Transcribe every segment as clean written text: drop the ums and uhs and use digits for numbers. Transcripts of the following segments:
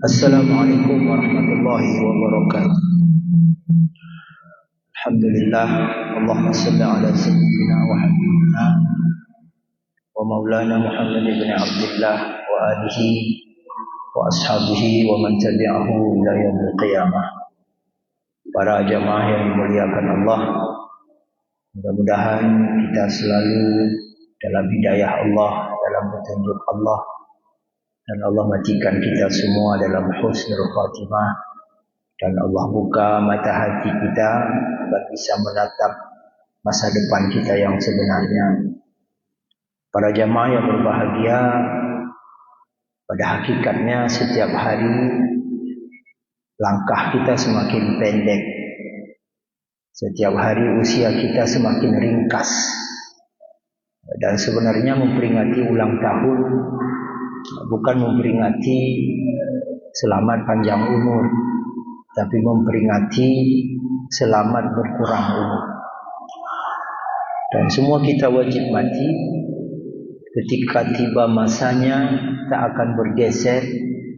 Assalamualaikum warahmatullahi wabarakatuh. Alhamdulillah, Allahumma salli ala sayyidina wa habibina wa maulana Muhammad ibn Abdullah wa alihi wa ashabihi wa man tabi'ahu ila yaumil qiyamah. Para jamaah yang dimuliakan Allah, mudah-mudahan kita selalu dalam hidayah Allah, dalam petunjuk Allah, dan Allah matikan kita semua dalam husnul khatimah, dan Allah buka mata hati kita agar bisa menatap masa depan kita yang sebenarnya. Para jamaah yang berbahagia, pada hakikatnya setiap hari langkah kita semakin pendek. Setiap hari usia kita semakin ringkas. Dan sebenarnya memperingati ulang tahun bukan memperingati selamat panjang umur, tapi memperingati selamat berkurang umur. Dan semua kita wajib mati. Ketika tiba masanya, tak akan bergeser,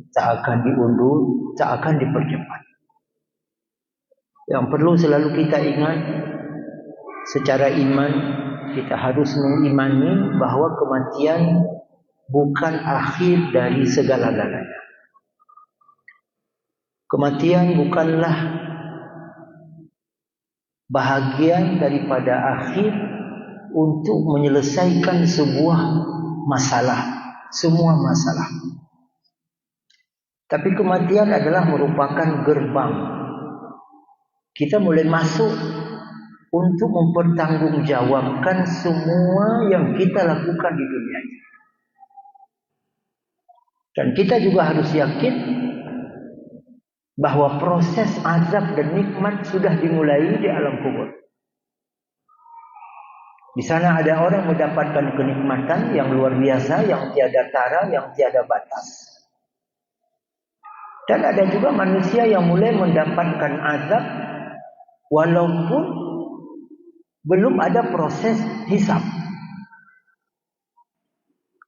tak akan diundur, tak akan dipercepat. Yang perlu selalu kita ingat, secara iman kita harus mengimani bahwa kematian bukan akhir dari segala-galanya. Kematian bukanlah bahagian daripada akhir untuk menyelesaikan sebuah masalah, semua masalah. Tapi kematian adalah merupakan gerbang. Kita mulai masuk untuk mempertanggungjawabkan semua yang kita lakukan di dunia ini. Dan kita juga harus yakin bahwa proses azab dan nikmat sudah dimulai di alam kubur. Di sana ada orang mendapatkan kenikmatan yang luar biasa, yang tiada tara, yang tiada batas. Dan ada juga manusia yang mulai mendapatkan azab walaupun belum ada proses hisab.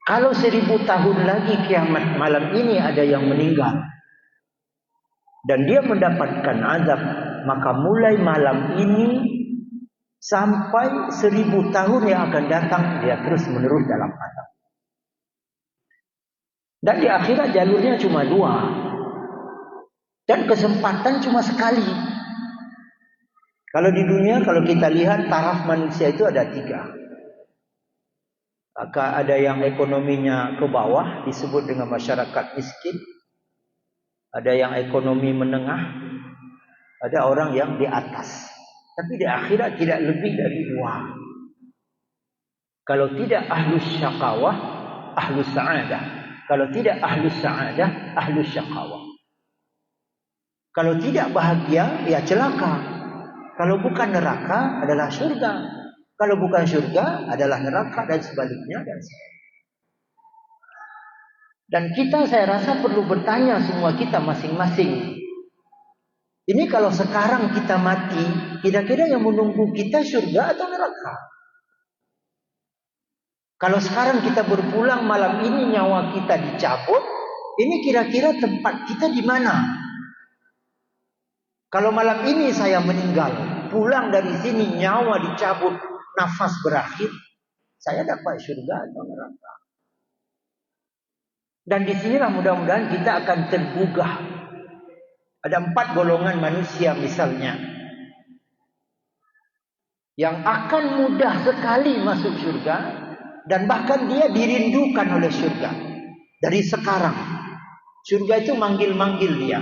Kalau 1000 tahun lagi kiamat malam ini ada yang meninggal dan dia mendapatkan azab, maka mulai malam ini sampai 1000 tahun yang akan datang dia terus menerus dalam azab. Dan di akhirat jalurnya cuma 2. Dan kesempatan cuma sekali. Kalau di dunia, kalau kita lihat taraf manusia itu ada 3. Maka ada yang ekonominya ke bawah, disebut dengan masyarakat miskin. Ada yang ekonomi menengah. Ada orang yang di atas. Tapi di akhirat tidak lebih dari 2. Kalau tidak ahlus syaqawah, ahlus sa'adah. Kalau tidak ahlus sa'adah, ahlus syaqawah. Kalau tidak bahagia, ya celaka. Kalau bukan neraka, adalah syurga. Kalau bukan syurga, adalah neraka, dan sebaliknya. Dan kita, saya rasa perlu bertanya semua kita masing-masing. Ini kalau sekarang kita mati, kira-kira yang menunggu kita syurga atau neraka? Kalau sekarang kita berpulang malam ini, nyawa kita dicabut, ini kira-kira tempat kita di mana? Kalau malam ini saya meninggal, pulang dari sini nyawa dicabut, nafas berakhir, saya dapat syurga atau neraka? Dan disinilah mudah-mudahan kita akan tergugah. Ada 4 golongan manusia misalnya, yang akan mudah sekali masuk syurga, dan bahkan dia dirindukan oleh syurga dari sekarang. Syurga itu manggil-manggil dia.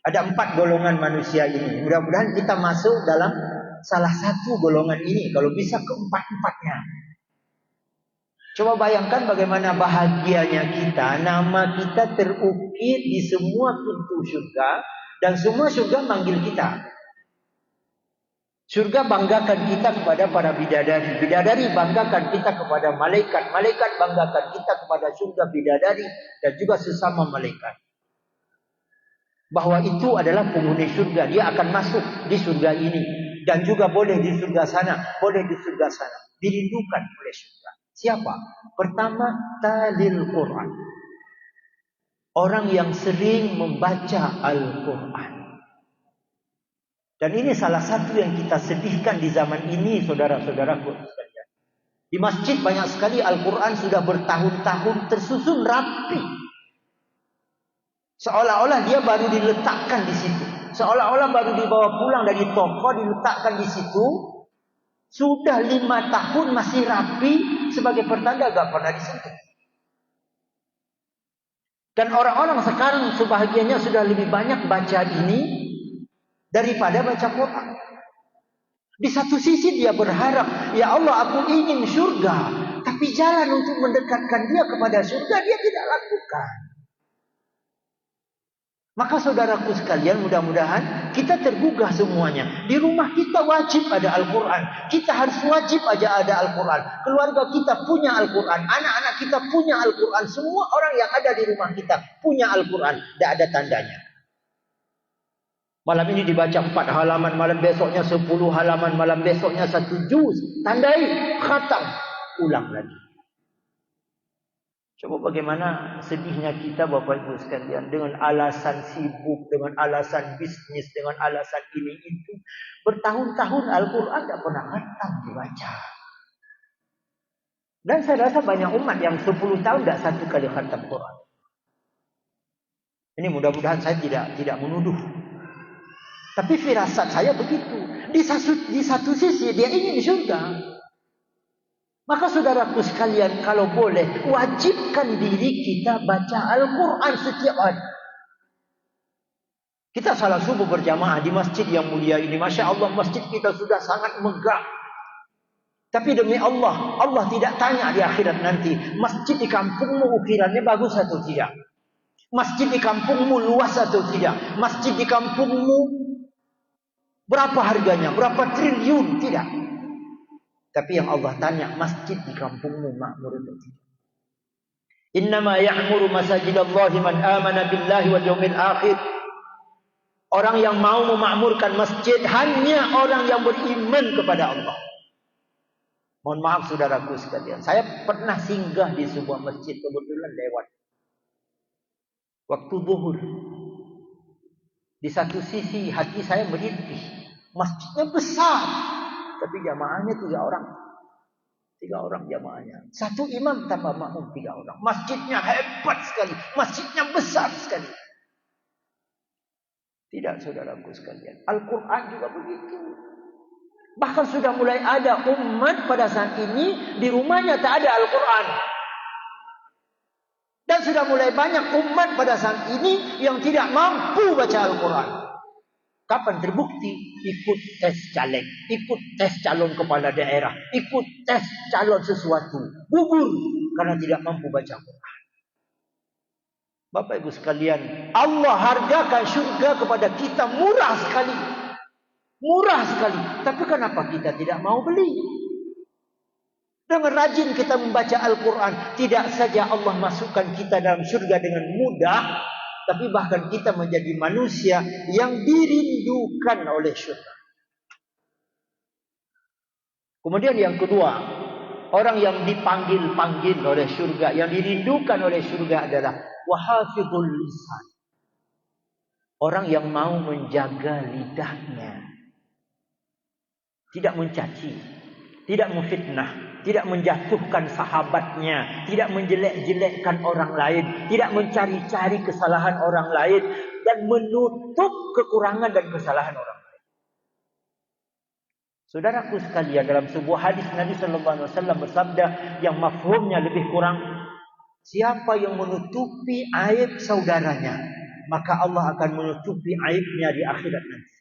Ada 4 golongan manusia ini. Mudah-mudahan kita masuk dalam salah satu golongan ini, kalau bisa ke-4-4-nya. Coba bayangkan bagaimana bahagianya kita, nama kita terukir di semua pintu syurga, dan semua syurga manggil kita. Surga banggakan kita kepada para bidadari. Bidadari banggakan kita kepada malaikat. Malaikat banggakan kita kepada surga bidadari dan juga sesama malaikat. Bahwa itu adalah penghuni surga. Dia akan masuk di surga ini. Dan juga boleh di surga sana. Boleh di surga sana. Dirindukan oleh surga. Siapa? Pertama, talil Quran. Orang yang sering membaca Al-Quran. Dan ini salah satu yang kita sedihkan di zaman ini, saudara-saudaraku sekalian. Di masjid banyak sekali Al-Quran sudah bertahun-tahun tersusun rapi. Seolah-olah dia baru diletakkan di situ. Seolah-olah baru dibawa pulang dari toko, diletakkan di situ. Sudah 5 tahun masih rapi, sebagai pertanda gak pernah disentuh. Dan orang-orang sekarang sebahagiannya sudah lebih banyak baca ini daripada baca Quran. Di satu sisi dia berharap, ya Allah aku ingin surga. Tapi jalan untuk mendekatkan dia kepada surga dia tidak lakukan. Maka saudaraku sekalian, mudah-mudahan kita tergugah semuanya. Di rumah kita wajib ada Al-Quran. Kita harus wajib aja ada Al-Quran. Keluarga kita punya Al-Quran. Anak-anak kita punya Al-Quran. Semua orang yang ada di rumah kita punya Al-Quran. Tidak ada tandanya. Malam ini dibaca 4 halaman. Malam besoknya 10 halaman. Malam besoknya 1 juz. Tandai, khatam. Ulang lagi. Coba bagaimana sedihnya kita Bapak Ibu sekalian. Dengan alasan sibuk, dengan alasan bisnis, dengan alasan ini itu. Bertahun-tahun Al-Quran tidak pernah khatam dibaca. Dan saya rasa banyak umat yang 10 tahun tidak 1 kali khatam Quran. Ini mudah-mudahan saya tidak menuduh. Tapi firasat saya begitu. Di satu sisi dia ingin surga. Maka saudaraku sekalian, kalau boleh, wajibkan diri kita baca Al-Quran setiap hari. Kita salat subuh berjamaah di masjid yang mulia ini. Masya Allah, masjid kita sudah sangat megah. Tapi demi Allah, Allah tidak tanya di akhirat nanti, masjid di kampungmu ukirannya bagus atau tidak? Masjid di kampungmu luas atau tidak? Masjid di kampungmu berapa harganya? Berapa triliun? Tidak. Tapi yang Allah tanya, masjid di kampungmu makmur atau tidak? Innama ya'muru masajidallahi man amana billahi wal yawmil akhir. Orang yang mau memakmurkan masjid hanya orang yang beriman kepada Allah. Mohon maaf saudaraku sekalian, saya pernah singgah di sebuah masjid, kebetulan lewat waktu zuhur. Di satu sisi hati saya merintih, masjidnya besar. Tapi jamaahnya 3 orang. 3 orang jamaahnya. 1 imam tambah makmum 3 orang. Masjidnya hebat sekali. Masjidnya besar sekali. Tidak saudaraku sekalian. Al-Quran juga begitu. Bahkan sudah mulai ada umat pada saat ini di rumahnya tak ada Al-Quran. Dan sudah mulai banyak umat pada saat ini yang tidak mampu baca Al-Quran. Kapan terbukti? Ikut tes caleg, ikut tes calon kepala daerah, ikut tes calon sesuatu. Gugur karena tidak mampu baca Quran. Bapak Ibu sekalian, Allah hargakan surga kepada kita murah sekali. Murah sekali. Tapi kenapa kita tidak mau beli? Dengan rajin kita membaca Al-Quran, tidak saja Allah masukkan kita dalam surga dengan mudah, tapi bahkan kita menjadi manusia yang dirindukan oleh surga. Kemudian yang kedua, orang yang dipanggil-panggil oleh surga, yang dirindukan oleh surga adalah wahafidhul lisan. Orang yang mau menjaga lidahnya. Tidak mencaci, tidak memfitnah, tidak menjatuhkan sahabatnya, tidak menjelek-jelekkan orang lain, tidak mencari-cari kesalahan orang lain, dan menutup kekurangan dan kesalahan orang lain. Saudaraku sekalian, dalam sebuah hadis Nabi sallallahu alaihi wasallam bersabda yang mafhumnya lebih kurang, siapa yang menutupi aib saudaranya, maka Allah akan menutupi aibnya di akhirat nanti.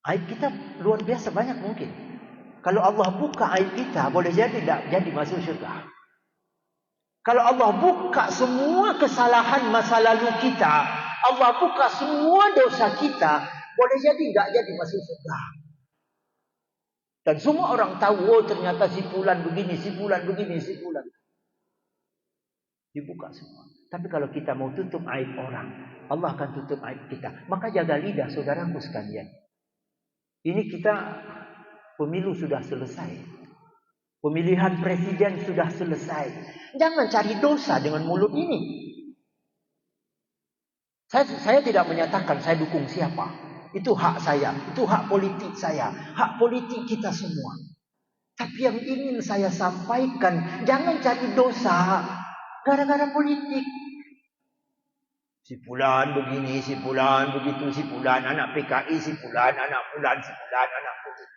Aib kita luar biasa banyak mungkin. Kalau Allah buka aib kita, boleh jadi tidak jadi masuk surga. Kalau Allah buka semua kesalahan masa lalu kita, Allah buka semua dosa kita, boleh jadi enggak jadi masuk surga. Dan semua orang tahu, oh ternyata si fulan begini, si fulan begini, si fulan. Dibuka semua. Tapi kalau kita mau tutup aib orang, Allah akan tutup aib kita. Maka jaga lidah, saudaraku sekalian. Ini kita pemilu sudah selesai. Pemilihan presiden sudah selesai. Jangan cari dosa dengan mulut ini. Saya tidak menyatakan saya dukung siapa. Itu hak saya. Itu hak politik saya. Hak politik kita semua. Tapi yang ingin saya sampaikan, jangan cari dosa gara-gara politik. Si fulan begini, si fulan begitu, si fulan anak PKI, si fulan anak fulan, si fulan anak fulan.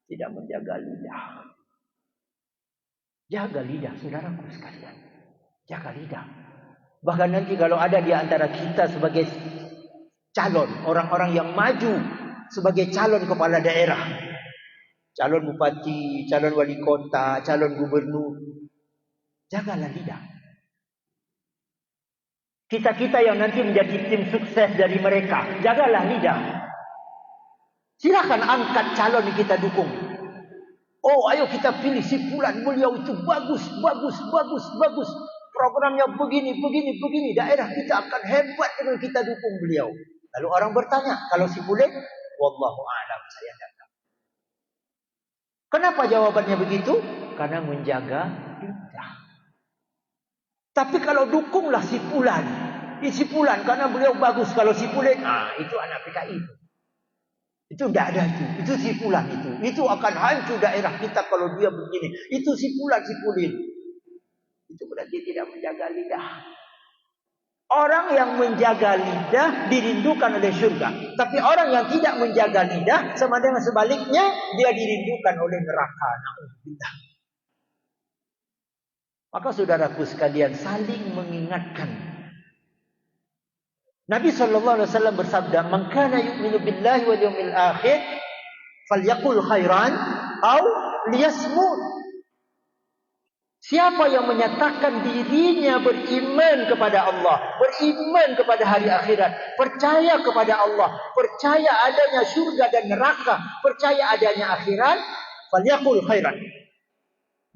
Tidak menjaga lidah. Jaga lidah, saudaraku sekalian. Jaga lidah. Bahkan nanti kalau ada di antara kita sebagai calon, orang-orang yang maju sebagai calon kepala daerah, calon bupati, calon wali kota, calon gubernur, jagalah lidah. Kita-kita yang nanti menjadi tim sukses dari mereka, jagalah lidah. Silakan angkat calon yang kita dukung. Oh, ayo kita pilih si fulan, beliau itu bagus. Programnya begini. Daerah kita akan hebat dengan kita dukung beliau. Lalu orang bertanya, kalau si fulan, wallahu a'lam, saya tidak tahu. Kenapa jawabannya begitu? Karena menjaga lidah. Tapi kalau dukunglah si fulan karena beliau bagus. Kalau si fulan, itu anak PKI. Itu tidak ada itu. Itu si fulan itu. Itu akan hancur daerah kita kalau dia begini. Itu si fulan. Itu berarti tidak menjaga lidah. Orang yang menjaga lidah dirindukan oleh surga. Tapi orang yang tidak menjaga lidah, sama dengan sebaliknya, dia dirindukan oleh neraka. Na'udzubillah. Maka saudaraku sekalian, saling mengingatkan. Nabi SAW bersabda, "Man kana yu'minu billahi wal yawmil akhir, falyaqul khairan aw liyasmut." Siapa yang menyatakan dirinya beriman kepada Allah, beriman kepada hari akhirat, percaya kepada Allah, percaya adanya surga dan neraka, percaya adanya akhirat, falyaqul khairan.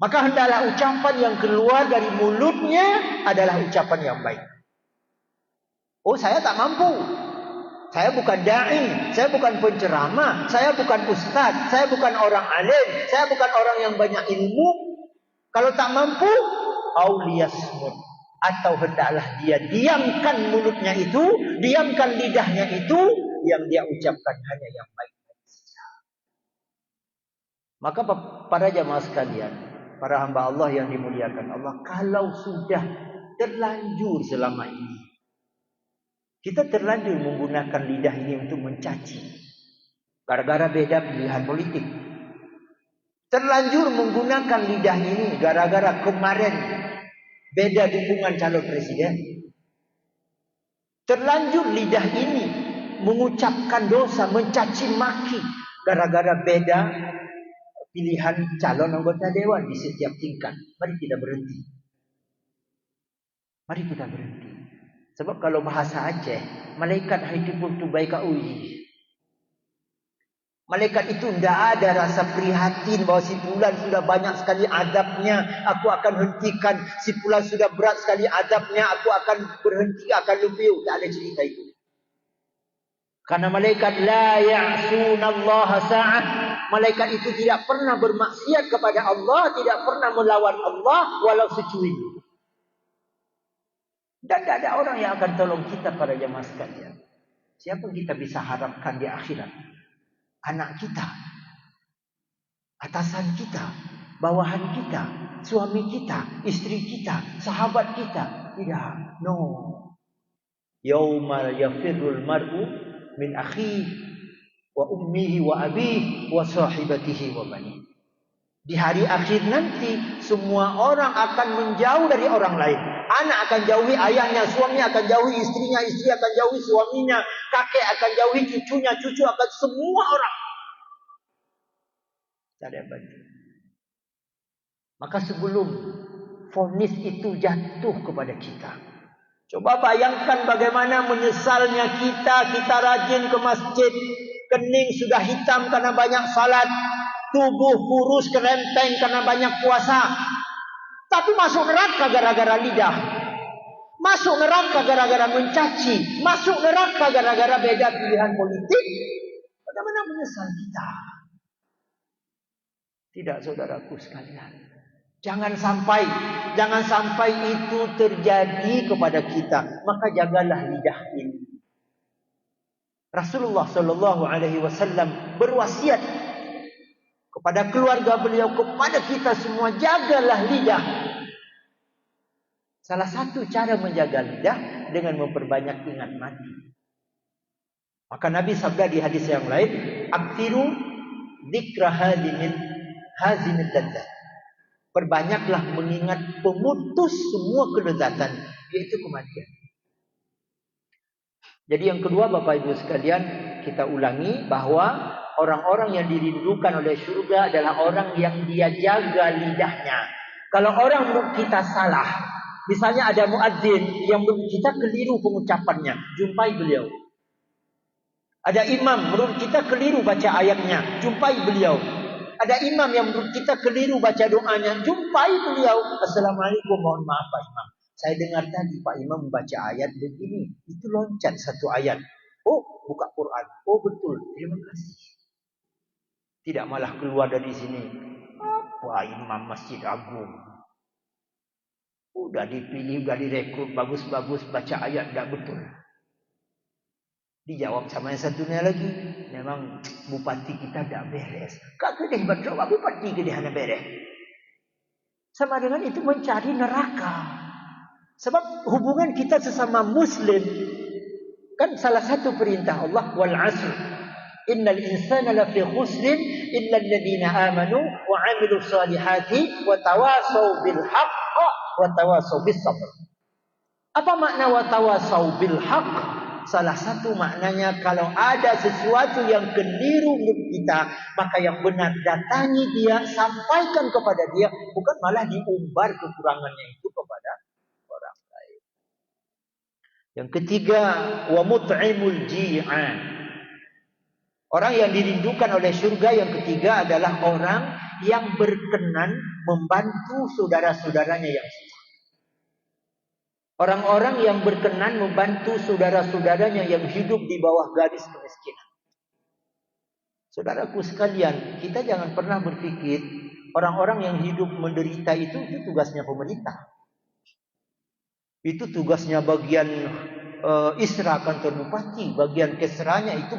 Maka hendaklah ucapan yang keluar dari mulutnya adalah ucapan yang baik. Oh, saya tak mampu. Saya bukan da'i, saya bukan penceramah, saya bukan ustaz, saya bukan orang alim, saya bukan orang yang banyak ilmu. Kalau tak mampu, auliyasmut, atau hendaklah dia diamkan mulutnya itu, diamkan lidahnya itu, yang dia ucapkan hanya yang baik. Maka para jamaah sekalian, para hamba Allah yang dimuliakan Allah, kalau sudah terlanjur selama ini, kita terlanjur menggunakan lidah ini untuk mencaci, gara-gara beda pilihan politik. Terlanjur menggunakan lidah ini gara-gara kemarin beda dukungan calon presiden. Terlanjur lidah ini mengucapkan dosa, mencaci maki gara-gara beda pilihan calon anggota dewan di setiap tingkat. Mari kita berhenti. Mari kita berhenti. Sebab kalau bahasa Aceh, malaikat haitipun tu baika uji. Malaikat itu tidak ada rasa prihatin bahwa si fulan sudah banyak sekali adabnya, aku akan hentikan. Si fulan sudah berat sekali adabnya, aku akan berhenti, akan lebih. Tak ada cerita itu. Karena malaikat la ya'sunallaha sa'ah. Malaikat itu tidak pernah bermaksiat kepada Allah, tidak pernah melawan Allah walau secuil. Dan tidak ada orang yang akan tolong kita pada jamaah sekalian. Siapa kita bisa harapkan di akhirat? Anak kita, atasan kita, bawahan kita, suami kita, istri kita, sahabat kita. Tidak. No. Yauma yafirrul mar'u min akhihi wa ummihi wa abihi wa sahibatihi wa banihi. Di hari akhir nanti semua orang akan menjauh dari orang lain. Anak akan jauhi ayahnya, suami akan jauhi istrinya, istri akan jauhi suaminya, kakek akan jauhi cucunya, cucu akan semua orang. Tak ada bantu. Maka sebelum vonis itu jatuh kepada kita, Coba bayangkan bagaimana menyesalnya kita rajin ke masjid, kening sudah hitam karena banyak salat, tubuh kurus kerempeng karena banyak puasa, tapi masuk neraka gara-gara lidah, masuk neraka gara-gara mencaci, masuk neraka gara-gara beda pilihan politik. Bagaimana menyesal kita? Tidak, saudaraku sekalian. Jangan sampai itu terjadi kepada kita. Maka jagalah lidah ini. Rasulullah sallallahu alaihi wasallam berwasiat kepada keluarga beliau, kepada kita semua, jagalah lidah. Salah satu cara menjaga lidah dengan memperbanyak ingat mati. Maka Nabi sabda di hadis yang lain, "Aktsiru dzikra hazimil ladzat." Perbanyaklah mengingat pemutus semua kelezatan, yaitu kematian. Jadi yang kedua, Bapak Ibu sekalian, kita ulangi bahwa orang-orang yang dirindukan oleh surga adalah orang yang dia jaga lidahnya. Kalau orang menurut kita salah, misalnya ada muadzin yang menurut kita keliru pengucapannya, jumpai beliau. Ada imam menurut kita keliru baca ayatnya, jumpai beliau. Ada imam yang menurut kita keliru baca doanya, jumpai beliau. Assalamualaikum, mohon maaf Pak Imam, saya dengar tadi Pak Imam membaca ayat begini, itu loncat satu ayat. Oh, buka Quran. Oh betul, terima kasih. Tidak malah keluar dari sini, apa imam Masjid Agung, udah dipilih, udah direkrut, bagus-bagus, baca ayat tidak betul. Dijawab sama yang satunya lagi, memang bupati kita tidak beres. Kak kedih betul, bupati kedih hanya beres. Sama dengan itu mencari neraka. Sebab hubungan kita sesama muslim, kan salah satu perintah Allah, wal asr innal insana lafi khusrin illa alladhina amanu wa 'amilus salihati wa tawasaw bil haqq wa tawasaw bis sabr. Apa makna wa tawasaw bil haqq? Salah satu maknanya, kalau ada sesuatu yang keliru menurut kita, maka yang benar datangi dia, sampaikan kepada dia, bukan malah diumbar kekurangannya itu kepada orang lain. Yang ketiga, wa mut'imul ji'an. Orang yang dirindukan oleh surga yang ketiga adalah orang yang berkenan membantu saudara-saudaranya yang susah. Orang-orang yang berkenan membantu saudara-saudaranya yang hidup di bawah garis kemiskinan. Saudaraku sekalian, kita jangan pernah berpikir orang-orang yang hidup menderita itu tugasnya pemerintah. Itu tugasnya bagian Isra kantor bupati, bagian Kesranya itu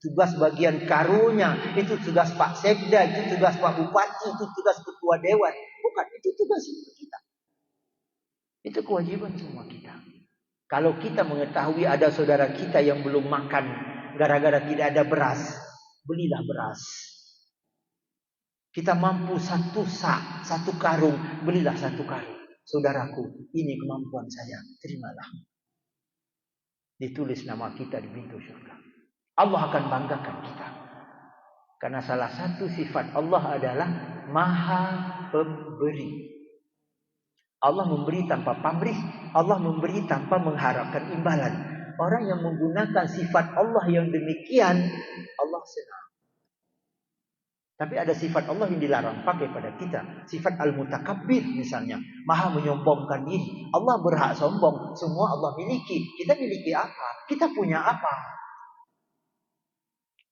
tugas bagian karunya, itu tugas Pak Sekda, itu tugas Pak Bupati, itu tugas Ketua Dewan. Bukan, itu tugas kita. Itu kewajiban semua kita. Kalau kita mengetahui ada saudara kita yang belum makan gara-gara tidak ada beras, belilah beras. Kita mampu satu sak, satu karung, belilah satu karung. Saudaraku, ini kemampuan saya, terimalah. Ditulis nama kita di pintu surga. Allah akan banggakan kita. Karena salah satu sifat Allah adalah Maha Pemberi. Allah memberi tanpa pamrih, Allah memberi tanpa mengharapkan imbalan. Orang yang menggunakan sifat Allah yang demikian, Allah senang. Tapi ada sifat Allah yang dilarang pakai pada kita. Sifat al-mutakabbir misalnya, maha menyombongkan diri. Allah berhak sombong, semua Allah miliki. Kita miliki apa? Kita punya apa?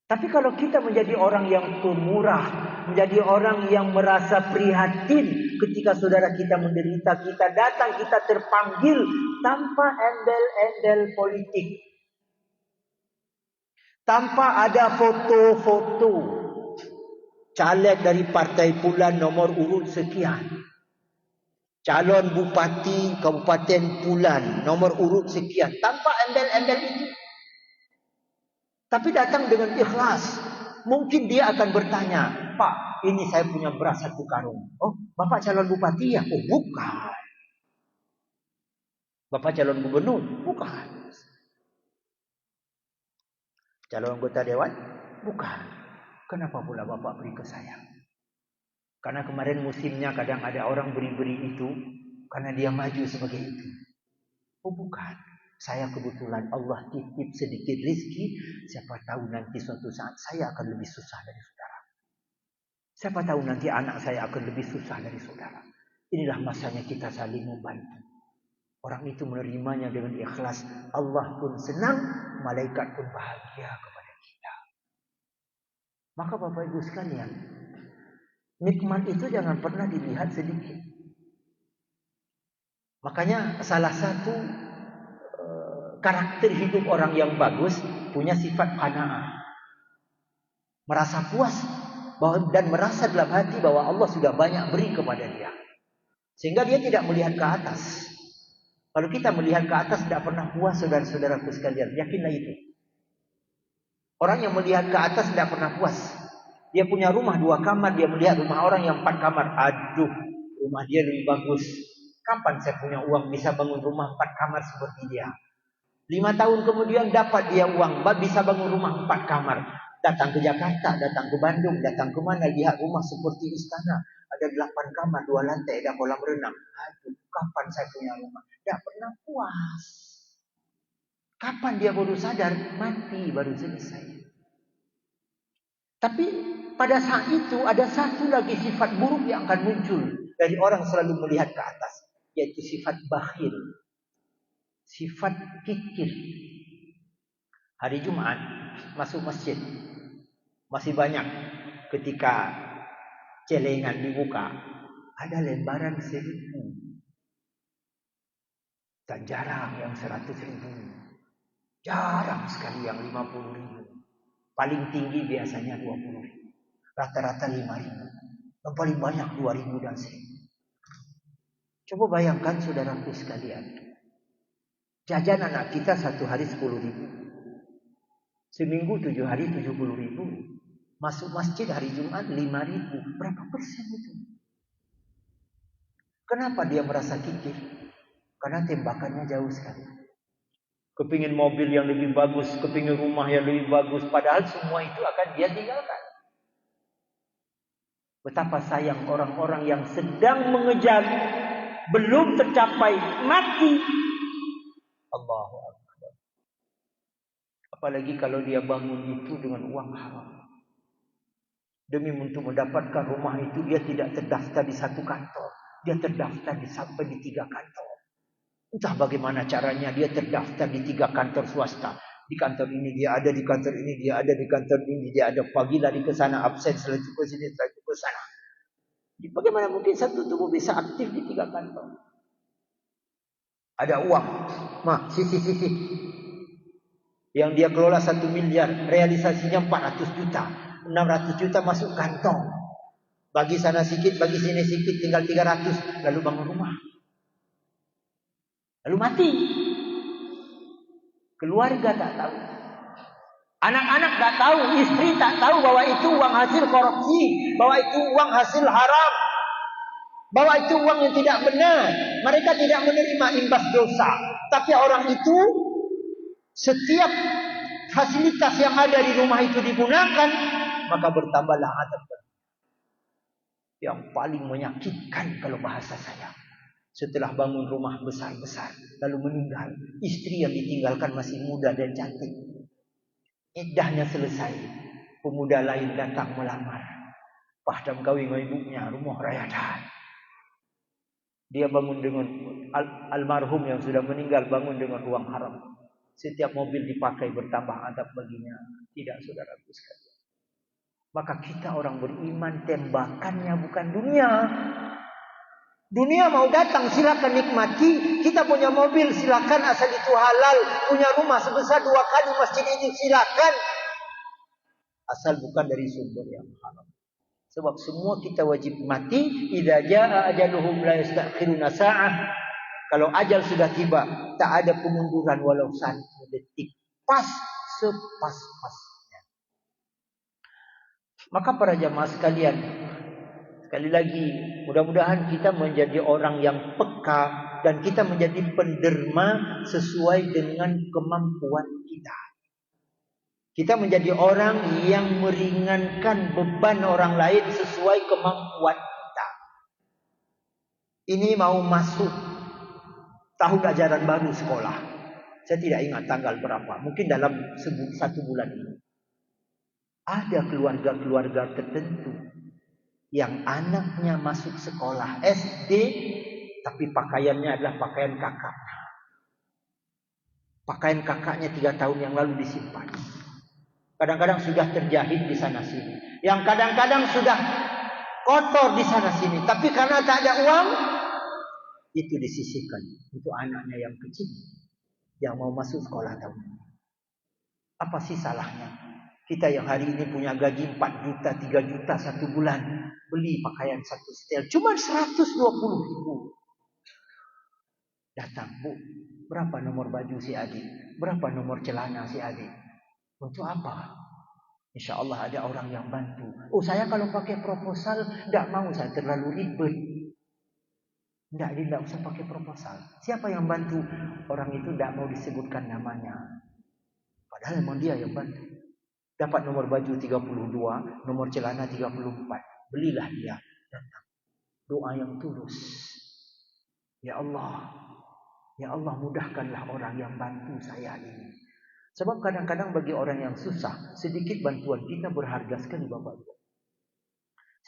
Tapi kalau kita menjadi orang yang pemurah, menjadi orang yang merasa prihatin ketika saudara kita menderita, kita datang, kita terpanggil tanpa embel-embel politik, tanpa ada foto-foto caleg dari partai Pulan nomor urut sekian, calon bupati Kabupaten Pulan nomor urut sekian, tanpa embel-embel itu. Tapi datang dengan ikhlas. Mungkin dia akan bertanya, Pak, ini saya punya beras satu karung. Oh, Bapak calon bupati ya? Oh, bukan. Bapak calon gubernur? Bukan. Calon anggota dewan? Bukan. Kenapa pula Bapak beri ke saya? Karena kemarin musimnya kadang ada orang beri-beri itu, karena dia maju sebagai itu. Oh bukan. Saya kebetulan Allah titip sedikit rizki. Siapa tahu nanti suatu saat saya akan lebih susah dari saudara. Siapa tahu nanti anak saya akan lebih susah dari saudara. Inilah masanya kita saling membantu. Orang itu menerimanya dengan ikhlas. Allah pun senang, malaikat pun bahagia kepada kita. Maka Bapak Ibu sekalian, nikmat itu jangan pernah dilihat sedikit. Makanya salah satu karakter hidup orang yang bagus punya sifat qanaah. Merasa puas dan merasa dalam hati bahwa Allah sudah banyak beri kepada dia. Sehingga dia tidak melihat ke atas. Kalau kita melihat ke atas tidak pernah puas, saudara-saudaraku sekalian. Yakinlah itu. Orang yang melihat ke atas tidak pernah puas. Dia punya rumah 2 kamar, dia melihat rumah orang yang 4 kamar. Aduh, rumah dia lebih bagus. Kapan saya punya uang bisa bangun rumah 4 kamar seperti dia? 5 tahun kemudian dapat dia uang, bisa bangun rumah 4 kamar. Datang ke Jakarta, datang ke Bandung, datang ke mana, lihat rumah seperti istana. Ada 8 kamar, 2 lantai, ada kolam renang. Aduh, kapan saya punya rumah? Tidak pernah puas. Kapan dia baru sadar? Mati baru selesai. Tapi pada saat itu ada satu lagi sifat buruk yang akan muncul dari orang selalu melihat ke atas, yaitu sifat bakhil, sifat kikir. Hari Jumat masuk masjid masih banyak ketika celengan dibuka ada lembaran 1.000 dan jarang yang 100.000, jarang sekali yang 50.000. Paling tinggi biasanya 20.000, rata-rata 5.000, yang paling banyak 2.000 dan 1.000. Coba bayangkan saudaraku sekalian, jajan anak kita 1 hari 10.000, seminggu 7 hari 70.000, masuk masjid hari Jumat 5.000. Berapa persen itu? Kenapa dia merasa kikir? Karena tembakannya jauh sekali. Kepingin mobil yang lebih bagus, kepingin rumah yang lebih bagus, padahal semua itu akan dia tinggalkan. Betapa sayang orang-orang yang sedang mengejar, belum tercapai, mati. Allahu Akbar. Apalagi kalau dia bangun itu dengan uang haram. Demi untuk mendapatkan rumah itu, dia tidak terdaftar di 1 kantor. Dia terdaftar sampai di 3 kantor. Entah bagaimana caranya dia terdaftar di 3 kantor swasta. Di kantor ini dia ada, di kantor ini dia ada, di kantor ini dia ada. Pagi lari ke sana, absen, setelah itu ke sini, setelah itu ke sana. Bagaimana mungkin satu tubuh bisa aktif di 3 kantor? Ada uang. Sisi. Yang dia kelola 1 miliar, realisasinya 400 juta. 600 juta masuk kantong. Bagi sana sedikit, bagi sini sedikit, tinggal 300. Lalu bangun rumah. Lalu mati. Keluarga tak tahu. Anak-anak tak tahu. Istri tak tahu bahwa itu uang hasil korupsi. Bahwa itu uang hasil haram. Bahwa itu uang yang tidak benar. Mereka tidak menerima imbas dosa. Tapi orang itu, setiap fasilitas yang ada di rumah itu digunakan, maka bertambahlah adab. Yang paling menyakitkan kalau bahasa saya, setelah bangun rumah besar-besar, lalu meninggal, istri yang ditinggalkan masih muda dan cantik. Iddahnya selesai, pemuda lain datang melamar. Pahdam kawin ibunya, rumah rayadan. Dia bangun dengan almarhum yang sudah meninggal, bangun dengan uang haram. Setiap mobil dipakai bertambah adab baginya. Tidak, saudaraku sekalian. Maka kita orang beriman, tembakannya bukan dunia. Dunia mau datang silakan nikmati. Kita punya mobil silakan asal itu halal. Punya rumah sebesar 2 kali masjid ini silakan. Asal bukan dari sumber yang haram. Sebab semua kita wajib mati. Idza jaa ajaluhum la yastakhiruna sa'ah. Kalau ajal sudah tiba, tak ada pemunduran walau 1 detik. Pas sepas-pasnya. Maka para jamaah sekalian, sekali lagi, mudah-mudahan kita menjadi orang yang peka dan kita menjadi penderma sesuai dengan kemampuan kita. Kita menjadi orang yang meringankan beban orang lain sesuai kemampuan kita. Ini mau masuk tahun ajaran baru sekolah. Saya tidak ingat tanggal berapa. Mungkin dalam 1 bulan ini. Ada keluarga-keluarga tertentu yang anaknya masuk sekolah SD, tapi pakaiannya adalah pakaian kakak. Pakaian kakaknya 3 tahun yang lalu disimpan. Kadang-kadang sudah terjahit di sana sini. Yang kadang-kadang sudah kotor di sana sini. Tapi karena tak ada uang, itu disisihkan untuk anaknya yang kecil yang mau masuk sekolah tahun ini. Apa sih salahnya? Kita yang hari ini punya gaji 4 juta, 3 juta 1 bulan, beli pakaian 1 setel cuma 120.000. Datang, Bu, berapa nomor baju si adik? Berapa nomor celana si adik? Untuk apa? Insya Allah ada orang yang bantu. Oh, saya kalau pakai proposal tidak mau, saya terlalu ribet. Tidak usah pakai proposal. Siapa yang bantu? Orang itu tidak mau disebutkan namanya. Padahal memang dia yang bantu. Dapat nomor baju 32, nomor celana 34. Belilah dia. Datang. Doa yang tulus. Ya Allah mudahkanlah orang yang bantu saya ini. Sebab kadang-kadang bagi orang yang susah, sedikit bantuan kita berharga sekali Bapak Ibu.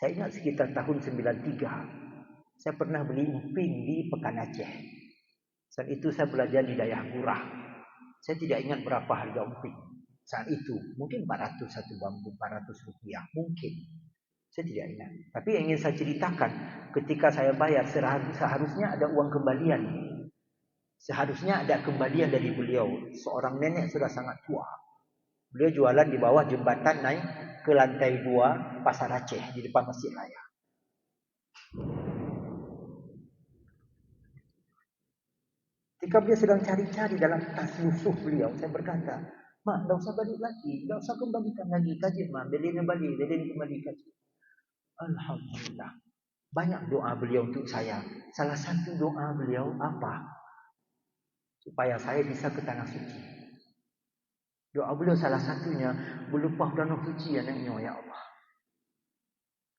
Saya ingat sekitar tahun 93, saya pernah beli emping di Pekan Aceh. Saat itu saya belajar di Dayahmurah. Saya tidak ingat berapa harga emping. Saat itu mungkin 400 satu bambu, 400 rupiah mungkin. Saya tidak ingat. Tapi yang ingin saya ceritakan, ketika saya bayar seharusnya ada uang kembalian. Seharusnya ada kembalian dari beliau. Seorang nenek sudah sangat tua. Beliau jualan di bawah jembatan naik ke lantai 2 Pasar Aceh di depan Masjid Raya. Ketika beliau sedang cari-cari dalam tas lusuh beliau, saya berkata, Mak, tidak usah balik lagi, tidak usah kembalikan lagi kaji, Mak, belin kembali kaji. Alhamdulillah. Banyak doa beliau untuk saya. Salah satu doa beliau apa? Supaya saya bisa ke tanah suci. Doa beliau salah satunya, berlumpah tanah suci anaknya, ya Allah.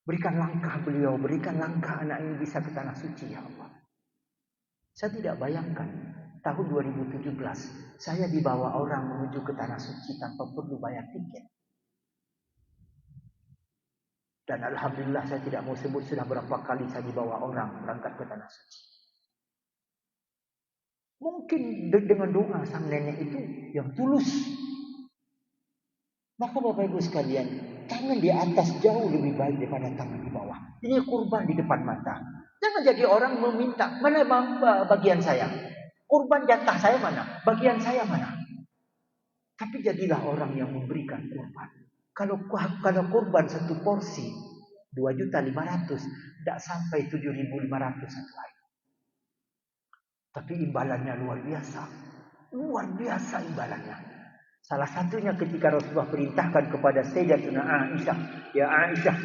Berikan langkah beliau, berikan langkah anak ini bisa ke tanah suci, ya Allah. Saya tidak bayangkan, tahun 2017, saya dibawa orang menuju ke tanah suci tanpa perlu bayar tiket. Dan Alhamdulillah saya tidak mau sebut sudah berapa kali saya dibawa orang berangkat ke tanah suci. Mungkin dengan doa sang nenek itu yang tulus. Maka Bapak Ibu sekalian, tangan di atas jauh lebih baik daripada tangan di bawah. Ini kurban di depan mata. Jangan jadi orang meminta, mana bagian saya? Kurban jatah saya mana? Bagian saya mana? Tapi jadilah orang yang memberikan kurban. Kalau kurban satu porsi 2.500.000, tidak sampai 7.500 satu hari. Tapi imbalannya luar biasa. Luar biasa imbalannya. Salah satunya ketika Rasulullah perintahkan kepada Sayyidatuna Aisyah. Ya Aisyah,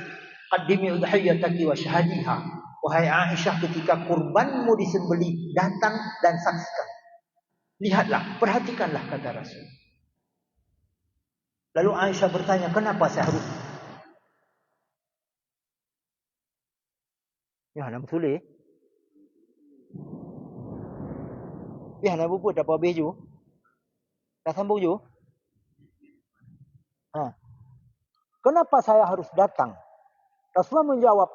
qaddimi udhiyataki wa syahadiha. Wahai Aisyah, ketika kurbanmu disembelih, datang dan saksikan. Lihatlah, perhatikanlah kata Rasul. Lalu Aisyah bertanya, kenapa saya harus? Ya, nak betul. Ya, nak buat apa baju? Dah sambung ju? Kenapa saya harus datang? Rasulullah menjawab,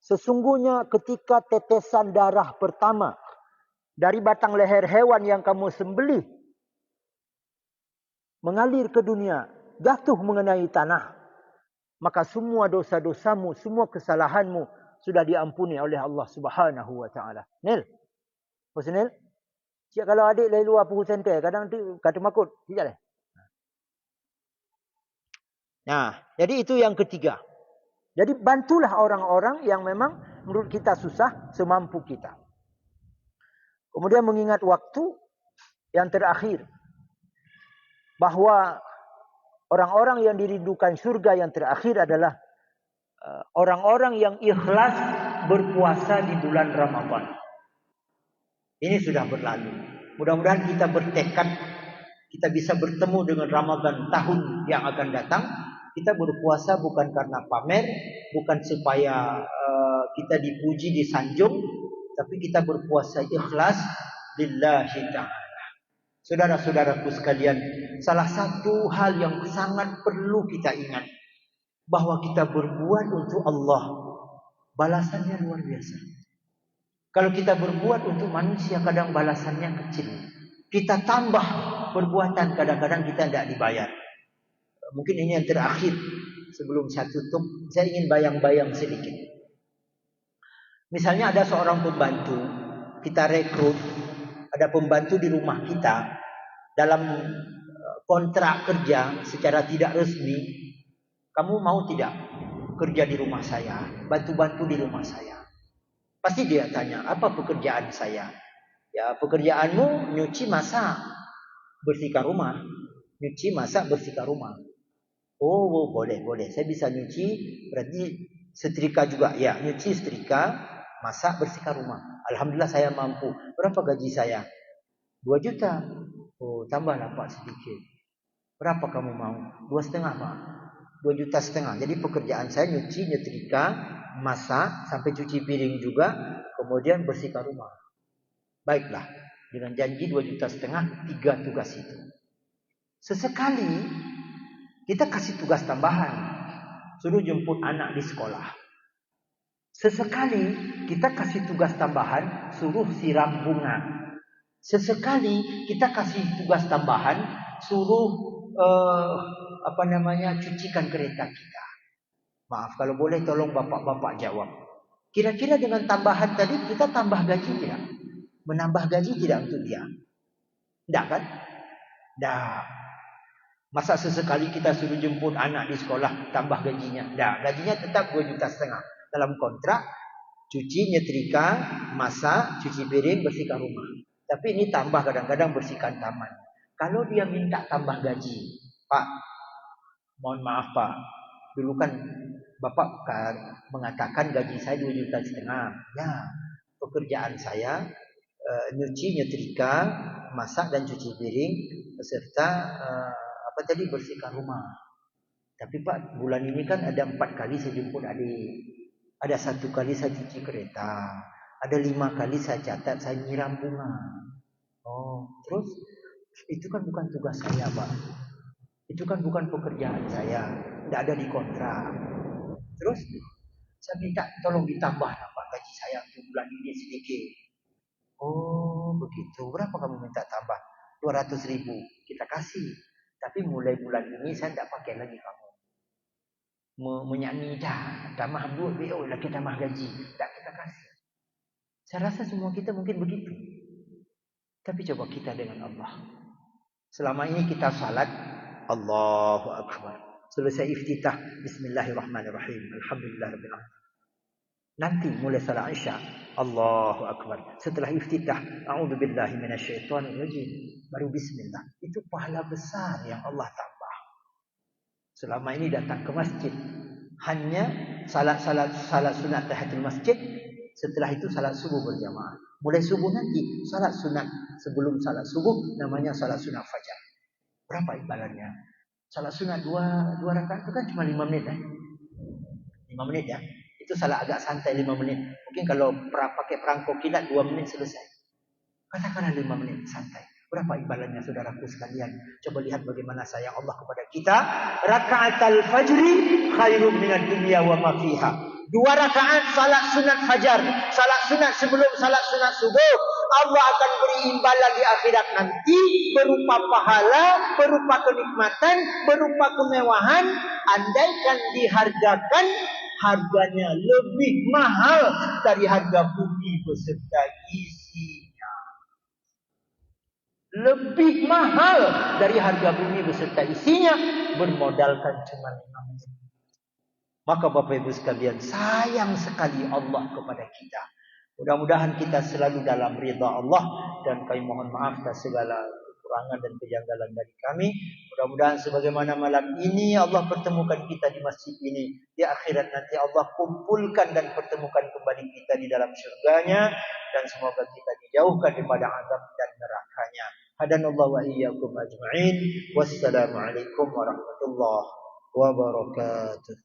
sesungguhnya ketika tetesan darah pertama dari batang leher hewan yang kamu sembelih mengalir ke dunia, jatuh mengenai tanah, maka semua dosa-dosamu, semua kesalahanmu sudah diampuni oleh Allah Subhanahu wa taala. Nil. Bos Nil. Siap kalau adik dari luar Puhu Center, kadang tu kata makut, tidak leh. Nah, jadi itu yang ketiga. Jadi bantulah orang-orang yang memang menurut kita susah semampu kita. Kemudian mengingat waktu yang terakhir. Bahwa orang-orang yang dirindukan surga yang terakhir adalah orang-orang yang ikhlas berpuasa di bulan Ramadan. Ini sudah berlalu. Mudah-mudahan kita bertekad, kita bisa bertemu dengan Ramadan tahun yang akan datang. Kita berpuasa bukan karena pamer, bukan supaya kita dipuji, disanjung, tapi kita berpuasa ikhlas lillahi ta'ala. Saudara-saudaraku sekalian, salah satu hal yang sangat perlu kita ingat, bahwa kita berbuat untuk Allah, balasannya luar biasa. Kalau kita berbuat untuk manusia, kadang balasannya kecil. Kita tambah perbuatan, kadang-kadang kita tidak dibayar. Mungkin ini yang terakhir sebelum saya tutup, saya ingin bayang-bayang sedikit. Misalnya ada seorang pembantu, kita rekrut, ada pembantu di rumah kita, dalam kontrak kerja secara tidak resmi, kamu mau tidak kerja di rumah saya, bantu-bantu di rumah saya? Pasti dia tanya, apa pekerjaan saya? Ya, pekerjaanmu nyuci, masak, bersihkan rumah. Nyuci, masak, bersihkan rumah. Oh, boleh. Saya bisa nyuci, berarti setrika juga. Ya, nyuci, setrika, masak, bersihkan rumah. Alhamdulillah saya mampu. Berapa gaji saya? 2 juta. Oh, tambahlah Pak sedikit. Berapa kamu mau? 2,5 Pak. 2,5 juta. Jadi pekerjaan saya nyuci, nyetrika, masak, sampai cuci piring juga, kemudian bersihkan rumah. Baiklah, dengan janji 2,5 juta, 3 tugas itu. Sesekali kita kasih tugas tambahan, suruh jemput anak di sekolah. Sesekali kita kasih tugas tambahan, suruh siram bunga. Sesekali kita kasih tugas tambahan, suruh cucikan kereta kita. Maaf, kalau boleh tolong bapak-bapak jawab. Kira-kira dengan tambahan tadi kita tambah gaji tidak? Menambah gaji tidak untuk dia? Tidak kan? Tidak. Masa sesekali kita suruh jemput anak di sekolah, tambah gajinya? Tidak. Gajinya tetap 2,5 juta. Dalam kontrak, cuci, nyetrika, masak, cuci piring, bersihkan rumah. Tapi ini tambah kadang-kadang bersihkan taman. Kalau dia minta tambah gaji, Pak, mohon maaf Pak, dulu kan Bapak mengatakan gaji saya 2,5 juta. Ya, pekerjaan saya nyuci, nyetrika, masak dan cuci piring, beserta bersihkan rumah. Tapi Pak, bulan ini kan ada 4 kali saya jemput adik, ada 1 kali saya cuci kereta, ada 5 kali saya catat saya nyiram bunga. Oh, terus itu kan bukan tugas saya Pak, itu kan bukan pekerjaan saya, tidak ada di kontrak. Terus saya minta tolong ditambah Pak gaji saya untuk bulan ini sedikit. Oh begitu, berapa kamu minta tambah? 200.000, kita kasih. Tapi mulai bulan ini saya tidak pakai lagi kamu menyanyi dah, tambah duit, lah kita tambah gaji, tak kita kasih. Saya rasa semua kita mungkin begitu. Tapi coba kita dengan Allah. Selama ini kita salat, Allahu Akbar. Selesai iftitah, Bismillahirrahmanirrahim, Alhamdulillahirabbil alamin. Nanti mulai salat Isya, Allahu Akbar. Setelah iftitah, A'udzubillahi minasyaitonirrajim, baru Bismillah. Itu pahala besar yang Allah tambah. Selama ini datang ke masjid, hanya salat sunat tahiyatul masjid. Setelah itu salat subuh berjamaah. Mulai subuh nanti salat sunat sebelum salat subuh, namanya salat sunat fajar. Berapa imbalannya? Salat sunat 2 rakaat itu kan cuma 5 menit 5 menit ya. Itu salat agak santai 5 menit. Mungkin kalau pakai perangko kilat 2 menit selesai. Katakanlah 5 menit santai. Berapa imbalannya saudaraku sekalian? Coba lihat bagaimana sayang Allah kepada kita. Raka'atul fajri khairum minad dunya wa ma fiha. 2 rakaat salat sunat fajar, salat sunat sebelum salat sunat subuh, Allah akan beri imbalan di akhirat nanti berupa pahala, berupa kenikmatan, berupa kemewahan. Andaikan dihargakan, harganya lebih mahal dari harga bumi beserta isinya. Lebih mahal dari harga bumi beserta isinya, bermodalkan cuma 5 menit. Maka Bapak Ibu sekalian, sayang sekali Allah kepada kita. Mudah-mudahan kita selalu dalam ridha Allah, dan kami mohon maaf atas segala kekurangan dan kejanggalan dari kami. Mudah-mudahan sebagaimana malam ini Allah pertemukan kita di masjid ini, di akhirat nanti Allah kumpulkan dan pertemukan kembali kita di dalam surganya, dan semoga kita dijauhkan daripada azab dan nerakanya. Hadanallahu wa iyyakum ajma'in. Wassalamualaikum warahmatullahi wabarakatuh.